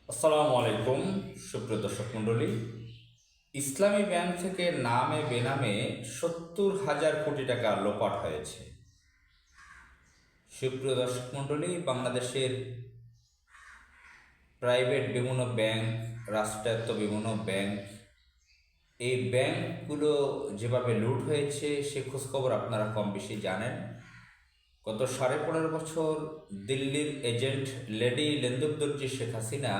আসসালামু আলাইকুম সুপ্রিয় দর্শক মণ্ডলী। ইসলামী ব্যাংক থেকে নামে বেনামে ৭০,০০০ কোটি টাকা লোপাট হয়েছে। সুপ্রিয় দর্শক মণ্ডলী, বাংলাদেশের প্রাইভেট বিভিন্ন ব্যাংক, রাষ্ট্রায়ত্ত বিভিন্ন ব্যাংক, এই ব্যাংকগুলো যেভাবে লুট হয়েছে সে খোঁজখবর আপনারা কম বেশি জানেন। গত 15.5 বছর দিল্লির এজেন্ট লেডি লেন্দুবদর্জি শেখ হাসিনা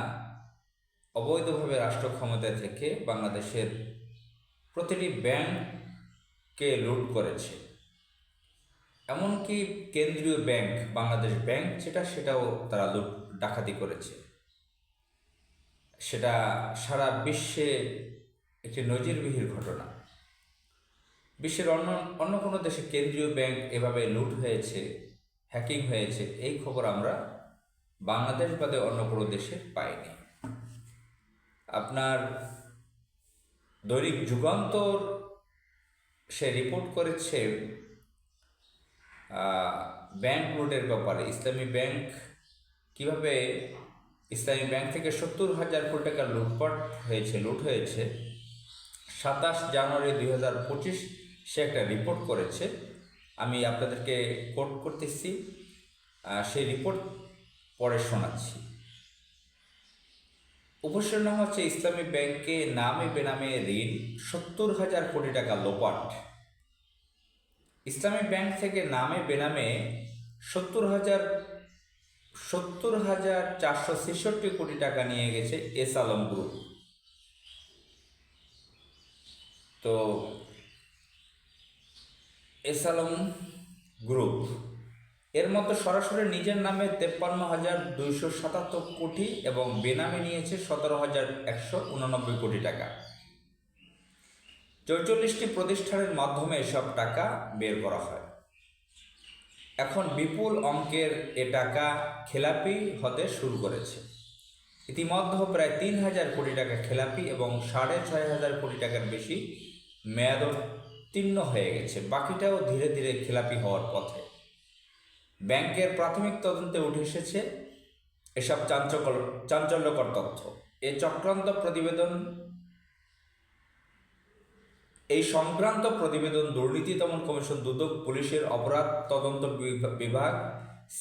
অবৈধভাবে রাষ্ট্র ক্ষমতায় থেকে বাংলাদেশের প্রতিটি ব্যাংককে লুট করেছে। এমনকি কেন্দ্রীয় ব্যাংক বাংলাদেশ ব্যাংক সেটাও তারা লুট ডাকাতি করেছে। সেটা সারা বিশ্বে একটি নজিরবিহীন ঘটনা। বিশ্বের অন্য অন্য কোনো দেশে কেন্দ্রীয় ব্যাংক এভাবে লুট হয়েছে, হ্যাকিং হয়েছে, এই খবর আমরা বাংলাদেশ বাদে অন্য কোনো দেশে পাইনি। আপনার দৈনিক যুগান্তর সে রিপোর্ট করেছে ব্যাংক লুটের ব্যাপারে। ইসলামী ব্যাংক থেকে ৭০,০০০ কোটি টাকা লুট হয়েছে ২৭ জানুয়ারি ২০২৫ সে একটা রিপোর্ট করেছে। আমি আপনাদেরকে কোট করতেছি, সেই রিপোর্ট পরে শোনাচ্ছি। উপশীর্ণ হচ্ছে ইসলামী ব্যাংকে নামে বেনামে ঋণ ৭০,০০০ কোটি টাকা লোপাট। ইসলামী ব্যাংক থেকে নামে বেনামে ৭০,৪৬৬ টাকা নিয়ে গেছে এস আলম গ্রুপ। তো এস আলম গ্রুপ এর মতো সরাসরি নিজের নামে ৫৩,২৭৭ কোটি এবং বেনামে নিয়েছে ১৭,১৮৯ কোটি টাকা। ৪৪টি প্রতিষ্ঠানের মাধ্যমে এসব টাকা বের করা হয়। এখন বিপুল অঙ্কের এ টাকা খেলাপি হতে শুরু করেছে। ইতিমধ্যে প্রায় ৩,০০০ কোটি টাকা খেলাপি এবং ৬,৫০০ কোটি টাকার বেশি মেয়াদোত্তীর্ণ হয়ে গেছে। বাকিটাও ধীরে ধীরে খেলাপি হওয়ার পথে। ব্যাংকের প্রাথমিক তদন্তে উঠে এসেছে এসব চাঞ্চল্যকর তথ্য। এই সংক্রান্ত প্রতিবেদন দুর্নীতি দমন কমিশন, দুদক, পুলিশের অপরাধ তদন্ত বিভাগ,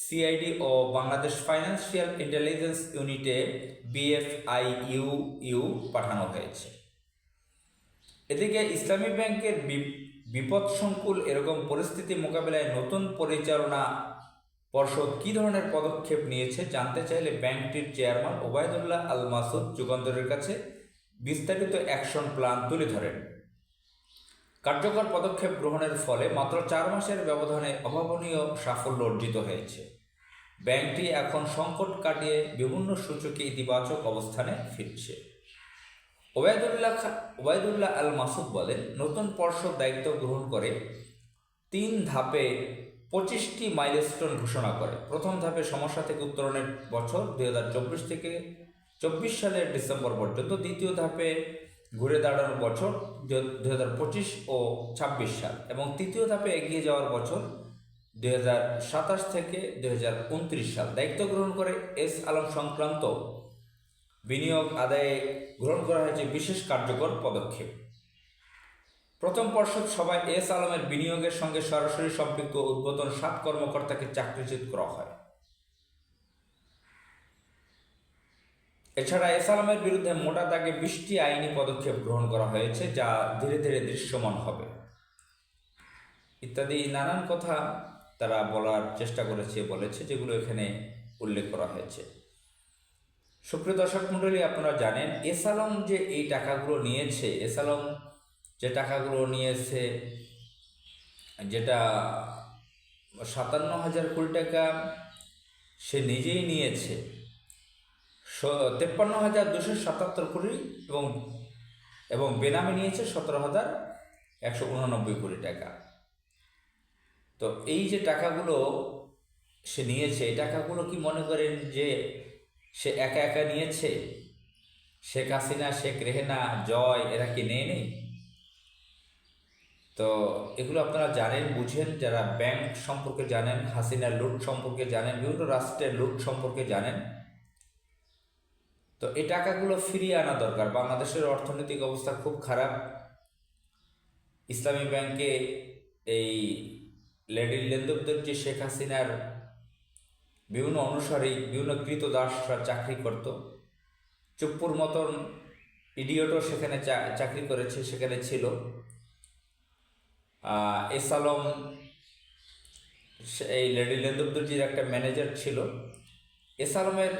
সিআইডি ও বাংলাদেশ ফাইন্যান্সিয়াল ইন্টেলিজেন্স ইউনিটে BFIU পাঠানো হয়েছে। এদিকে ইসলামী ব্যাংকের বিপদসংকুল এরকম পরিস্থিতি মোকাবিলায় নতুন পরিচালনা পর্ষদ কী ধরনের পদক্ষেপ নিয়েছে জানতে চাইলে ব্যাংকটির চেয়ারম্যান ওবায়দুল্লাহ আল মাসুদ যুগান্তরের কাছে বিস্তারিত অ্যাকশন প্ল্যান তুলে ধরেন। কার্যকর পদক্ষেপ গ্রহণের ফলে মাত্র 4 মাসের ব্যবধানে অভাবনীয় সাফল্য অর্জিত হয়েছে। ব্যাংকটি এখন সংকট কাটিয়ে বিভিন্ন সূচকে ইতিবাচক অবস্থানে ফিরছে। ওবায়দুল্লাহ আল মাসুদ বলেন, নতুন পর্ষদ দায়িত্ব গ্রহণ করে 3 ধাপে 25টি মাইলস্টোন ঘোষণা করে। প্রথম ধাপে সমস্যা থেকে উত্তরণের বছর 2024 থেকে 24 সালের ডিসেম্বর পর্যন্ত, দ্বিতীয় ধাপে ঘুরে দাঁড়ানোর বছর 2025 ও 26 সাল এবং তৃতীয় ধাপে এগিয়ে যাওয়ার বছর 2027 থেকে 2029 সাল। দায়িত্ব গ্রহণ করে এস আলম সংক্রান্ত বিনিয়োগ আদায়ে গ্রহণ করা হয়েছে বিশেষ কার্যকর পদক্ষেপ। প্রথম পর্ষদ সভায় এস আলমের বিনিয়োগের সঙ্গে সরাসরি সম্পৃক্ত উদ্বোধন 7 কর্মকর্তাকে চাকরিচ্যুত করা হয়। এছাড়া এস আলমের বিরুদ্ধে মোটা দাগে 20টি আইনি পদক্ষেপ গ্রহণ করা হয়েছে, যা ধীরে ধীরে দৃশ্যমান হবে, ইত্যাদি নানান কথা তারা বলার চেষ্টা বলেছে, যেগুলো এখানে উল্লেখ করা হয়েছে। সুপ্রিয় দর্শক মণ্ডলী, আপনারা জানেন এস আলম যে এই টাকাগুলো নিয়েছে, যেটা 57,000 কোটি টাকা সে নিজেই নিয়েছে, 53,277 কোটি এবং বেনামে নিয়েছে 17,189 কোটি টাকা। তো এই যে টাকাগুলো সে নিয়েছে, এই টাকাগুলো কি মনে করেন যে সে একা একা নিয়েছে? শেখ হাসিনা, শেখ রেহেনা, জয় এরা কি নেই? তো এগুলো আপনারা জানেন, বুঝেন, যারা ব্যাংক সম্পর্কে জানেন, হাসিনার লুট সম্পর্কে জানেন, বিভিন্ন রাষ্ট্রের লুট সম্পর্কে জানেন। তো এই টাকাগুলো ফিরিয়ে আনা দরকার। বাংলাদেশের অর্থনৈতিক অবস্থা খুব খারাপ। ইসলামী ব্যাংকে এই লেডি লেন্দুবদর্জি শেখ হাসিনার বিভিন্ন অনুসারী, বিভিন্ন কৃতদাসরা চাকরি করত। চুপ্পুর মতন ইডিয়টও সেখানে চাকরি করেছে, সেখানে ছিল। এস আলম এই লেডি লেন্দুবদর্জির একটা ম্যানেজার ছিল। এস আলমের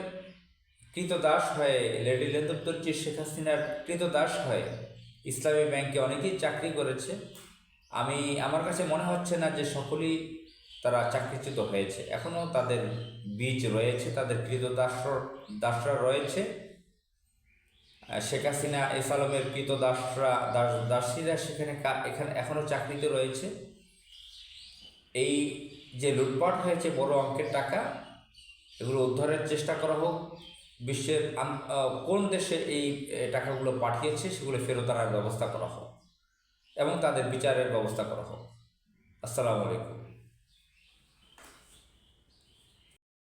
কৃতদাস হয়ে, লেডি লেন্দুবদর্জি শেখ হাসিনার কৃতদাস হয়ে ইসলামী ব্যাংকে অনেকেই চাকরি করেছে। আমার কাছে মনে হচ্ছে না যে সকলেই তারা চাকরিচ্যুত হয়েছে। এখনও তাদের বীজ রয়েছে, তাদের দাসরা রয়েছে। শেখ হাসিনা, এস আলমের দাসীরা এখানে এখনও চাকরিতে রয়েছে। এই যে লুটপাট হয়েছে বড় অঙ্কের টাকা, এগুলো উদ্ধারের চেষ্টা করা হোক। বিশ্বের কোন দেশে এই টাকাগুলো পাঠিয়েছে সেগুলো ফেরত আনার ব্যবস্থা করা হোক এবং তাদের বিচারের ব্যবস্থা করা হোক। আসসালামু আলাইকুম।